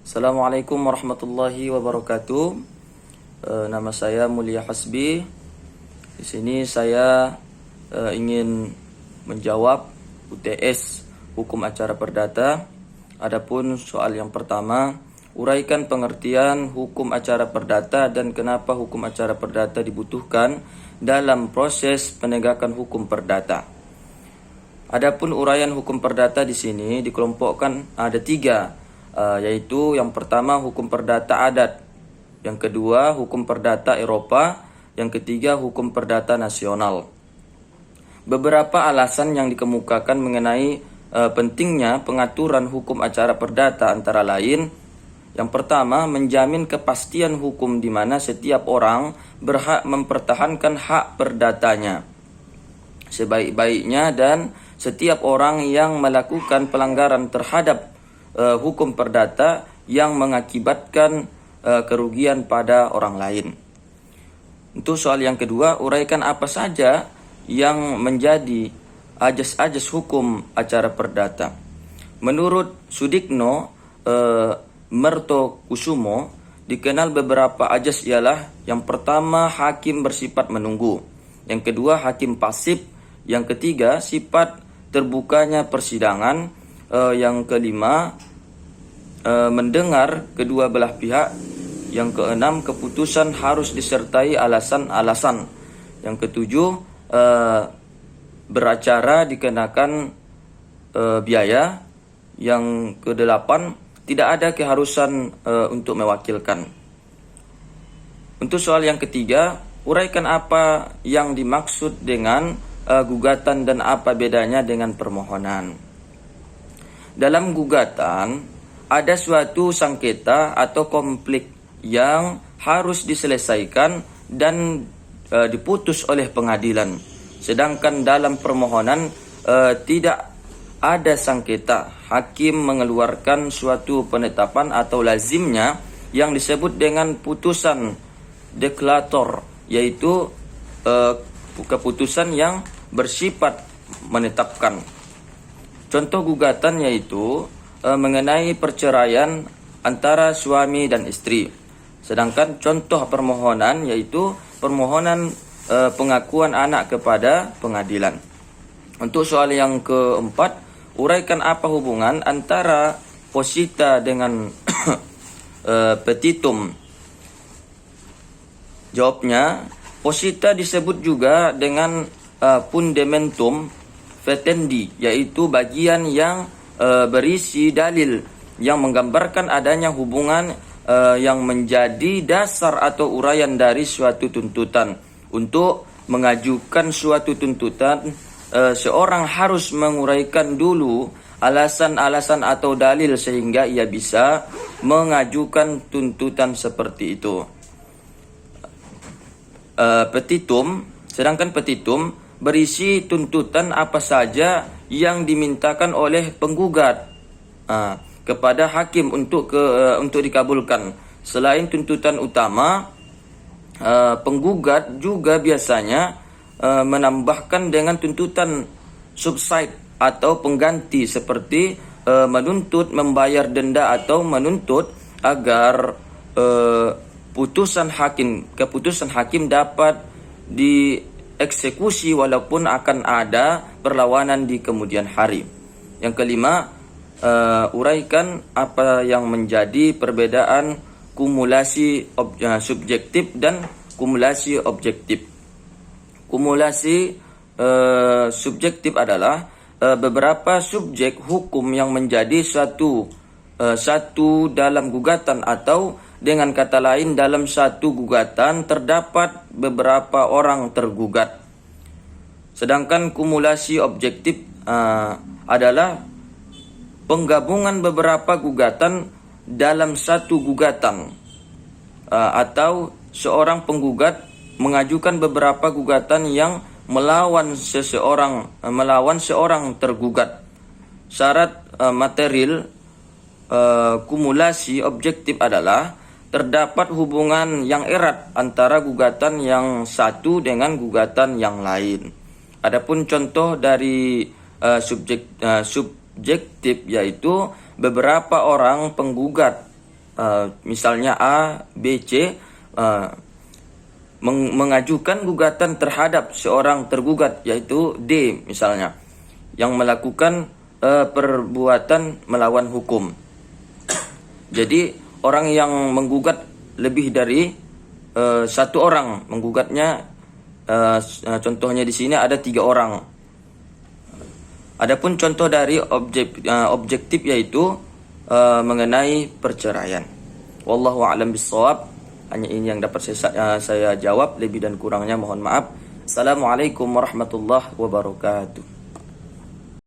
Assalamualaikum warahmatullahi wabarakatuh. Nama saya Mulia Hasbi. Di sini saya ingin menjawab UTS Hukum Acara Perdata. Adapun soal yang pertama, uraikan pengertian hukum acara perdata dan kenapa hukum acara perdata dibutuhkan dalam proses penegakan hukum perdata. Adapun uraian hukum perdata di sini dikelompokkan ada tiga, yaitu yang pertama hukum perdata adat, yang kedua hukum perdata Eropa, yang ketiga hukum perdata nasional. Beberapa alasan yang dikemukakan mengenai pentingnya pengaturan hukum acara perdata antara lain, yang pertama menjamin kepastian hukum di mana setiap orang berhak mempertahankan hak perdatanya sebaik-baiknya dan setiap orang yang melakukan pelanggaran terhadap hukum perdata yang mengakibatkan kerugian pada orang lain. Untuk soal yang kedua, uraikan apa saja yang menjadi ajas-ajas hukum acara perdata. Menurut Sudikno Mertokusumo, dikenal beberapa ajas ialah yang pertama hakim bersifat menunggu, yang kedua hakim pasif, yang ketiga sifat terbukanya persidangan, yang kelima mendengar kedua belah pihak, yang keenam keputusan harus disertai alasan-alasan, yang ketujuh beracara dikenakan biaya, yang kedelapan tidak ada keharusan untuk mewakilkan. Untuk soal yang ketiga, uraikan apa yang dimaksud dengan gugatan dan apa bedanya dengan permohonan. Dalam gugatan ada suatu sengketa atau konflik yang harus diselesaikan dan diputus oleh pengadilan. Sedangkan dalam permohonan tidak ada sengketa. Hakim mengeluarkan suatu penetapan atau lazimnya yang disebut dengan putusan deklarator, yaitu keputusan yang bersifat menetapkan. Contoh gugatan yaitu mengenai perceraian antara suami dan istri. Sedangkan contoh permohonan yaitu permohonan pengakuan anak kepada pengadilan. Untuk soal yang keempat, uraikan apa hubungan antara posita dengan petitum. Jawabnya, posita disebut juga dengan fundamentum vetendi, yaitu bagian yang berisi dalil yang menggambarkan adanya hubungan yang menjadi dasar atau uraian dari suatu tuntutan. Untuk mengajukan suatu tuntutan, seorang harus menguraikan dulu alasan-alasan atau dalil sehingga ia bisa mengajukan tuntutan seperti itu. Sedangkan petitum berisi tuntutan apa saja yang dimintakan oleh penggugat kepada hakim untuk dikabulkan. Selain tuntutan utama, penggugat juga biasanya menambahkan dengan tuntutan subside atau pengganti seperti menuntut membayar denda atau menuntut agar keputusan hakim dapat dieksekusi walaupun akan ada perlawanan di kemudian hari. Yang kelima, uraikan apa yang menjadi perbedaan kumulasi subjektif dan kumulasi objektif. Kumulasi subjektif adalah beberapa subjek hukum yang menjadi satu dalam gugatan, atau dengan kata lain dalam satu gugatan terdapat beberapa orang tergugat. Sedangkan kumulasi objektif adalah penggabungan beberapa gugatan dalam satu gugatan, atau seorang penggugat mengajukan beberapa gugatan yang melawan seorang tergugat. Syarat material kumulasi objektif adalah terdapat hubungan yang erat antara gugatan yang satu dengan gugatan yang lain. Adapun contoh dari subjektif yaitu beberapa orang penggugat misalnya A, B, C mengajukan gugatan terhadap seorang tergugat, yaitu D misalnya, yang melakukan perbuatan melawan hukum. Jadi orang yang menggugat lebih dari satu orang menggugatnya, contohnya di sini ada 3 orang. Adapun contoh dari objektif yaitu mengenai perceraian. Wallahu a'lam bishawab. Hanya ini yang dapat saya jawab, lebih dan kurangnya mohon maaf. Assalamualaikum warahmatullahi wabarakatuh.